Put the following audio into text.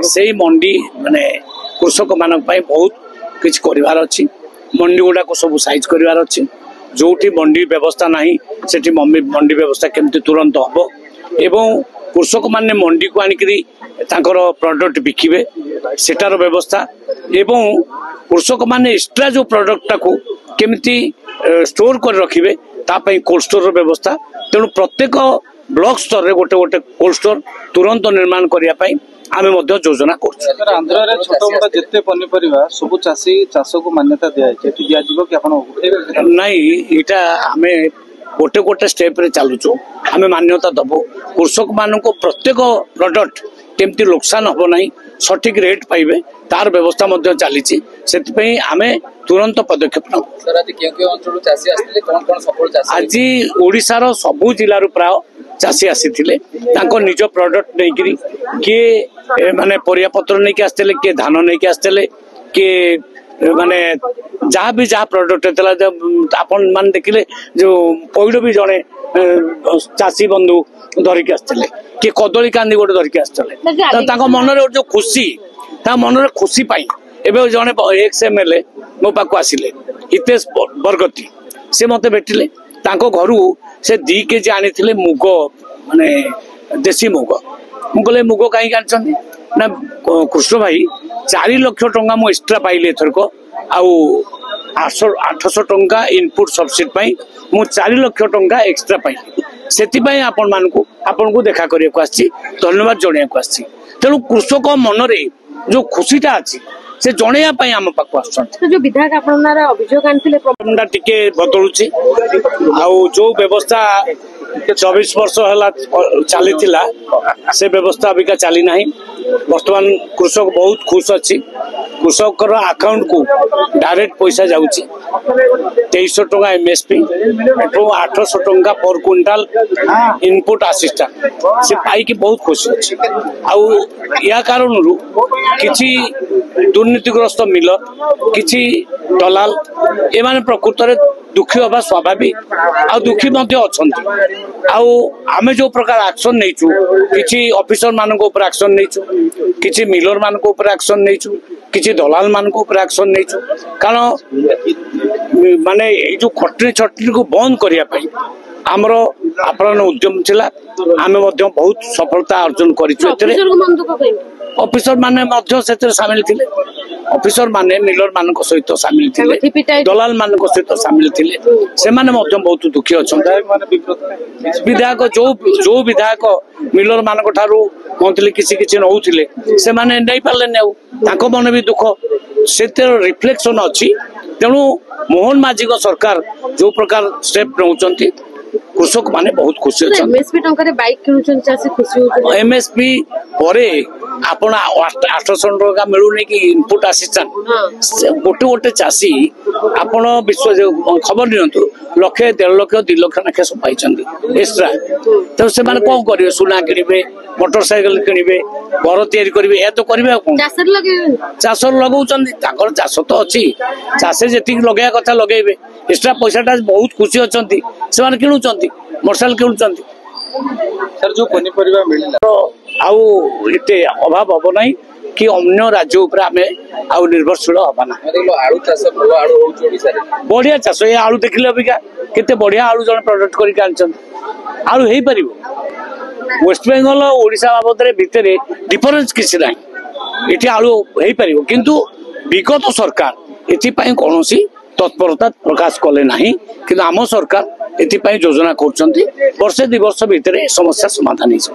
से मंडी माने कृषक मान बहुत किसी कर मंडी गुड़ा को सब साइज करार अच्छी जो मंडी व्यवस्था नहीं से मंडी व्यवस्था केमती तुरंत हम एवं कृषक माने मंडी को आनिकी प्रोडक्ट बिकिबे सेटार व्यवस्था एवं कृषक माने एक्स्ट्रा जो प्रोडक्ट को केमती स्टोर कर रखिबे तापई कोल्ड स्टोर व्यवस्था तेणु प्रत्येक ब्लॉक स्तर रे गोटे गोटे कोल्ड स्टोर तुरंत निर्माण करिया पई आमे मध्य योजना कर आंध्र रे छोट मोटा जत्ते पनिपरिबा सब चासी चाष को मान्यता दिया है एठी दिया जीवो कि आपण नहीं इटा आमे गोटे गोटे स्टेप रे चालुचो आमे मान्यता दबो कृषक मान को प्रत्येक प्रोडक्ट केमती नुकसान हम ना सठिक रेट पाइबे तार व्यवस्था मध्य चली आमे तुरंत पदक्षेप आज ओडिशार सबु जिल्लार प्राय चाषी आसीथिले तांको निज प्रोडक्ट नहीं किए माने परिया पत्र नहीं के आस्तेले किए धान नहीं के आस्तेले किए माने जहाँ भी जहाँ प्रोडक्ट होता आपण मान देखिले जो पइड भी जड़े चाषी बंधु धरिक आसते कि कदली कांदी गोटे धरिक आसते मन जो खुशी मन खुशी पाई एवं जड़े एक्स एमएलए मो पाक आसिले हितेश बरगती से मत भेटिले घर से 2 केजी आनी मुग माने देसी मुग मुझे मुग कहीं आनी ना कृष्ण भाई 4 लाख टंका मु एक्सट्रा पाइली एथरक आउ 800 टंका इनपुट सब्सिडी मु 4 लाख टंका एक्सट्रा पाइली से आपण को देखा करने धन्यवाद जनवाक आसी तेणु कृषक मनरे जो खुशीटा अच्छी से जनवाई आम पाक जो विधायक अभियोग आनी टिके बदलुची आउ जो व्यवस्था 24 वर्ष है चली से व्यवस्था अबिका चली ना बर्तमान कृषक बहुत खुश अच्छी कृषक अकाउंट को डायरेक्ट पैसा जाऊँगी 2300 टंका एमएसपी 800 टंका पर क्विंटाल इनपुट असिस्टेंट से पाई बहुत खुश अच्छी आउ या कारण किसी दुर्नीतिग्रस्त मिलर किसी दलाल एमाने प्रकृत में दुखी हवा स्वाभाविक आ दुखी आमे जो प्रकार एक्शन नहींचु किसी ऑफिसर मान एक्शन नहींचु किसी मिलर मान एक्शन नहींचु किसी दलाल मान एक्शन नहींचु कारण माने जो खटनी छटनी को बंद करने आमर आप्राण उद्यम थिला आमे मध्य बहुत सफलता अर्जन करिछु ऑफिसर माने मध्य सामिल थिले ऑफिसर माने मिलर मान सहित सामिल थिले दलाल मान सहित सामिल थिले से माने मध्य बहुत दुखी अच्छा विधायक जो विधायक मिलर मान कहते किसी किसी नौले से माने नहीं पारे मन भी दुख से रिफ्लेक्शन अच्छी तेणु मोहन माझी सरकार जो प्रकार स्टेप नौकरी कृषक माने बहुत खुशी अच्छा एमएसपी टंका रे बाइक किनुचन चासी खुशी हो एमएसपी परे आपण 800 टंका मिलुनी कि इनपुट असिस्टेंट गोटे गोटे चासी आपण विश्व खबर नियंतु 1 लाख 1.5 लाख 2 लाख नाखे सब पाइछंदी एक्स्ट्रा तो से माने कोन करिवे सुना किनिबे मोटरसाइकिल किनिबे घर तैयारी करिवे ए तो करिवे कोन चाष लगाउछंदी ताकर चाष तो अछि चाषे जेति लगाया कथा लगाइबे एक्स्ट्रा पैसाटा बहुत खुशी अछंती से माने किनुचंती मोटरसाइकिल किनुचंती सर जो पनिपरिबा मिलला आउ एते अभाव हबो नाही कि अन्य राज्य ऊपर आमे आउ निर्भरशील हबा ना आलू चाष भलो आलू होउछ ओडिसा रे बढ़िया चाष ये आलू देखिले अबिका केते बढ़िया आलू जन प्रोडक्ट करि कानछन आलू हेई परिबो वेस्ट बेंगल ओडिसा बाबद रे भितरे डिफरेंस किछि नाही एठी आलू हेई परिबो किंतु विगत सरकार एथि पई कोनोसी तत्परता प्रकाश कले नाही किंतु आम सरकार एथि पई योजना करछंती वर्षे 2 वर्ष भितरे समस्या समाधान हिसो।